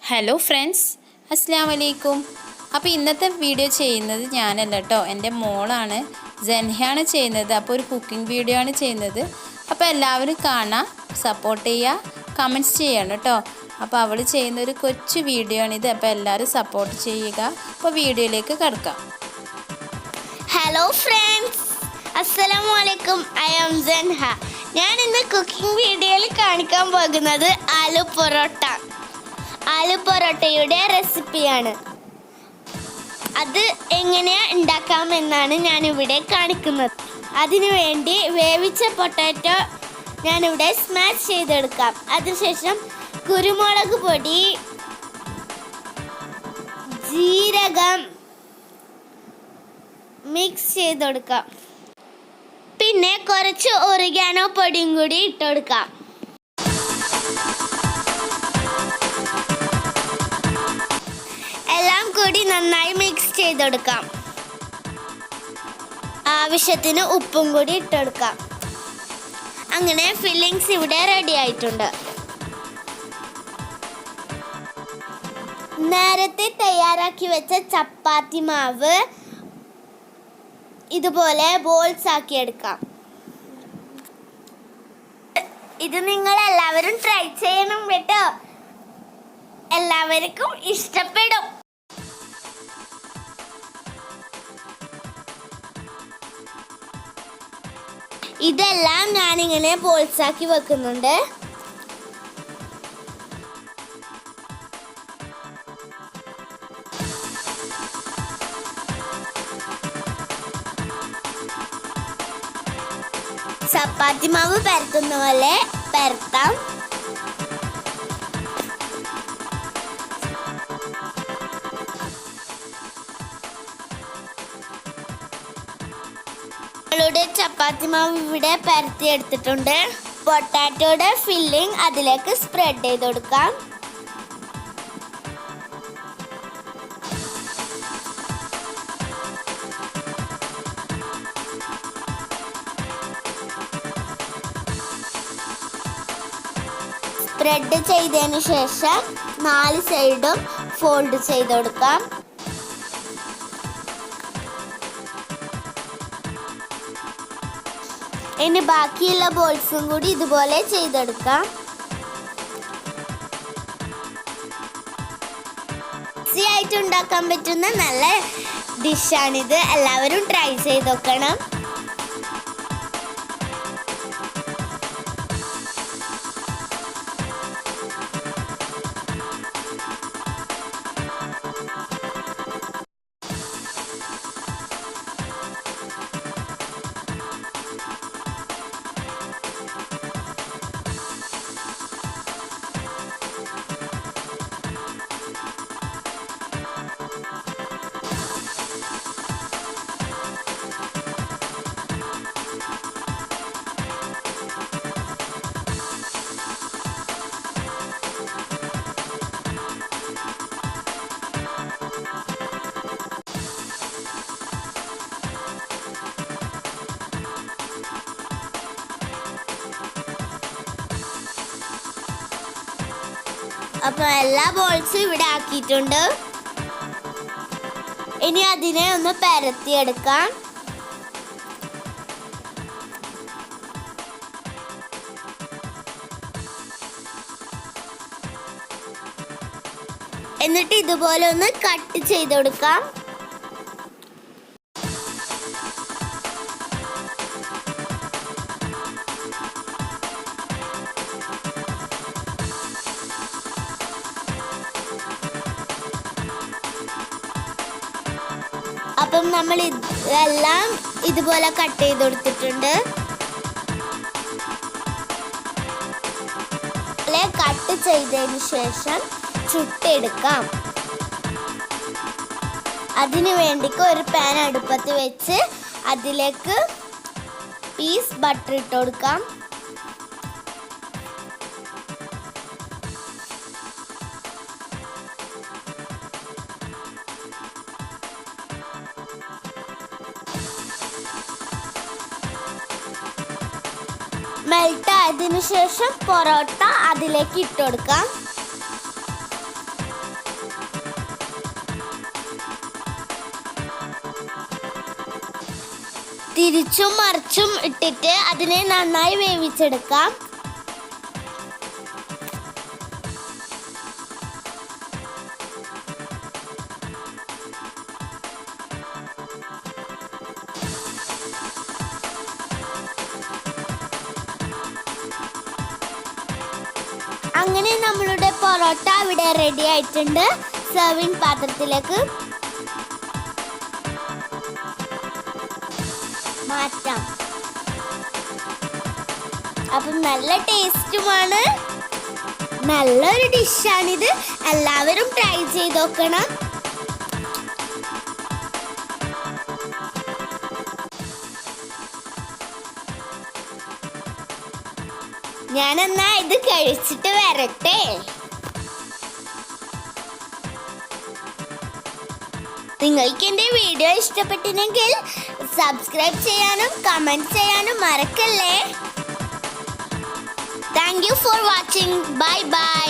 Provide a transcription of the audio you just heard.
Hello friends, അസ്സലാമു അലൈക്കും. അപ്പോൾ ഇന്നത്തെ വീഡിയോ ചെയ്യുന്നത് ഞാനല്ല കേട്ടോ, എൻ്റെ മോളാണ്, ജൻഹയാണ് ചെയ്യുന്നത്. അപ്പോൾ ഒരു കുക്കിംഗ് വീഡിയോ ആണ് ചെയ്യുന്നത്. അപ്പോൾ എല്ലാവരും കാണാം, സപ്പോർട്ട് ചെയ്യുക, കമൻറ്റ്സ് ചെയ്യണം കേട്ടോ. അപ്പോൾ അവൾ ചെയ്യുന്നൊരു കൊച്ചു വീഡിയോ ആണിത്. അപ്പോൾ എല്ലാവരും സപ്പോർട്ട് ചെയ്യുക. അപ്പോൾ വീഡിയോയിലേക്ക് കടക്കാം. ഹലോ ഫ്രണ്ട്സ്, അസ്സലാമു അലൈക്കും. I am Janha. ഞാൻ ഇന്ന് കുക്കിംഗ് വീഡിയോയിൽ കാണിക്കാൻ പോകുന്നത് ആലു പൊറോട്ട. ആലു പൊറോട്ടയുടെ റെസിപ്പിയാണ്. അത് എങ്ങനെയാണ് ഉണ്ടാക്കാമെന്നാണ് ഞാനിവിടെ കാണിക്കുന്നത്. അതിനു വേണ്ടി വേവിച്ച പൊട്ടാറ്റോ ഞാനിവിടെ സ്മാഷ് ചെയ്തെടുക്കാം. അതിനുശേഷം കുരുമുളക് പൊടി, ജീരകം മിക്സ് ചെയ്തെടുക്കാം. പിന്നെ കുറച്ച് ഒറിഗാനോ പൊടിയും കൂടി ഇട്ടെടുക്കാം. എല്ലാം കൂടി നന്നായി മിക്സ് ചെയ്തെടുക്കാം. ആവശ്യത്തിന് ഉപ്പും കൂടി ഇട്ടെടുക്കാം. അങ്ങനെ ഫില്ലിങ്സ് ഇവിടെ റെഡി ആയിട്ടുണ്ട്. നേരത്തെ തയ്യാറാക്കി വെച്ച ചപ്പാത്തി മാവ് ഇതുപോലെ ബോൾസ് ആക്കി എടുക്കാം. ഇത് നിങ്ങൾ എല്ലാവരും ട്രൈ ചെയ്യണം കേട്ടോ, എല്ലാവർക്കും ഇഷ്ടപ്പെടും. ഇതെല്ലാം ഞാനിങ്ങനെ ബോൾസ് ആക്കി വെക്കുന്നുണ്ട്. ചപ്പാത്തി മാവ് പരത്തുന്ന പോലെ പരത്താം. നമ്മളുടെ ചപ്പാത്തി മാവ് ഇവിടെ പരത്തി എടുത്തിട്ടുണ്ട്. പൊട്ടാറ്റോയുടെ ഫില്ലിംഗ് അതിലേക്ക് സ്പ്രെഡ് ചെയ്ത് കൊടുക്കാം. സ്പ്രെഡ് ചെയ്തതിന് ശേഷം 4 സൈഡും ഫോൾഡ് ചെയ്ത് കൊടുക്കാം. ഇനി ബാക്കിയുള്ള ബോൾസും കൂടി ഇതുപോലെ ചെയ്തെടുക്കാം. ഈസി ആയിട്ട് ഉണ്ടാക്കാൻ പറ്റുന്ന നല്ല ഡിഷാണിത്. എല്ലാവരും ട്രൈ ചെയ്ത് നോക്കണം. അപ്പോൾ എല്ലാ ബോൾസും ഇവിടെ ആക്കിയിട്ടുണ്ട്. ഇനി അതിനെ ഒന്ന് പരത്തിയെടുക്കാം. എന്നിട്ട് ഇതുപോലെ ഒന്ന് കട്ട് ചെയ്ത് കൊടുക്കാം. അപ്പം നമ്മൾ ഇതെല്ലാം ഇതുപോലെ കട്ട് ചെയ്ത് കൊടുത്തിട്ടുണ്ട്. കട്ട് ചെയ്തതിന് ശേഷം ചുട്ടെടുക്കാം. അതിനു വേണ്ടി ഒരു പാൻ അടുപ്പത്ത് വെച്ച് അതിലേക്ക് പീസ് ബട്ടർ ഇട്ട് കൊടുക്കാം. മെൽട്ട് ആയതിനു ശേഷം പൊറോട്ട അതിലേക്ക് ഇട്ട് കൊടുക്കാം. തിരിച്ചും മറിച്ചും ഇട്ടിട്ട് അതിനെ നന്നായി വേവിച്ചെടുക്കാം. അങ്ങനെ നമ്മളുടെ പൊറോട്ട ഇവിടെ റെഡി ആയിട്ടുണ്ട്. സെർവിങ് പാത്രത്തിലേക്ക് മാറ്റാം. അപ്പം നല്ല ടേസ്റ്റുമാണ്. നല്ലൊരു ഡിഷാണിത്. എല്ലാവരും ട്രൈ ചെയ്ത് നോക്കണം. ഞാനെന്നാ ഇത് കഴിച്ചിട്ട് വരട്ടെ. നിങ്ങൾക്ക് എൻ്റെ വീഡിയോ ഇഷ്ടപ്പെട്ടില്ലെങ്കിൽ സബ്സ്ക്രൈബ് ചെയ്യാനും കമൻറ്റ് ചെയ്യാനും മറക്കല്ലേ. Thank you for watching. Bye bye.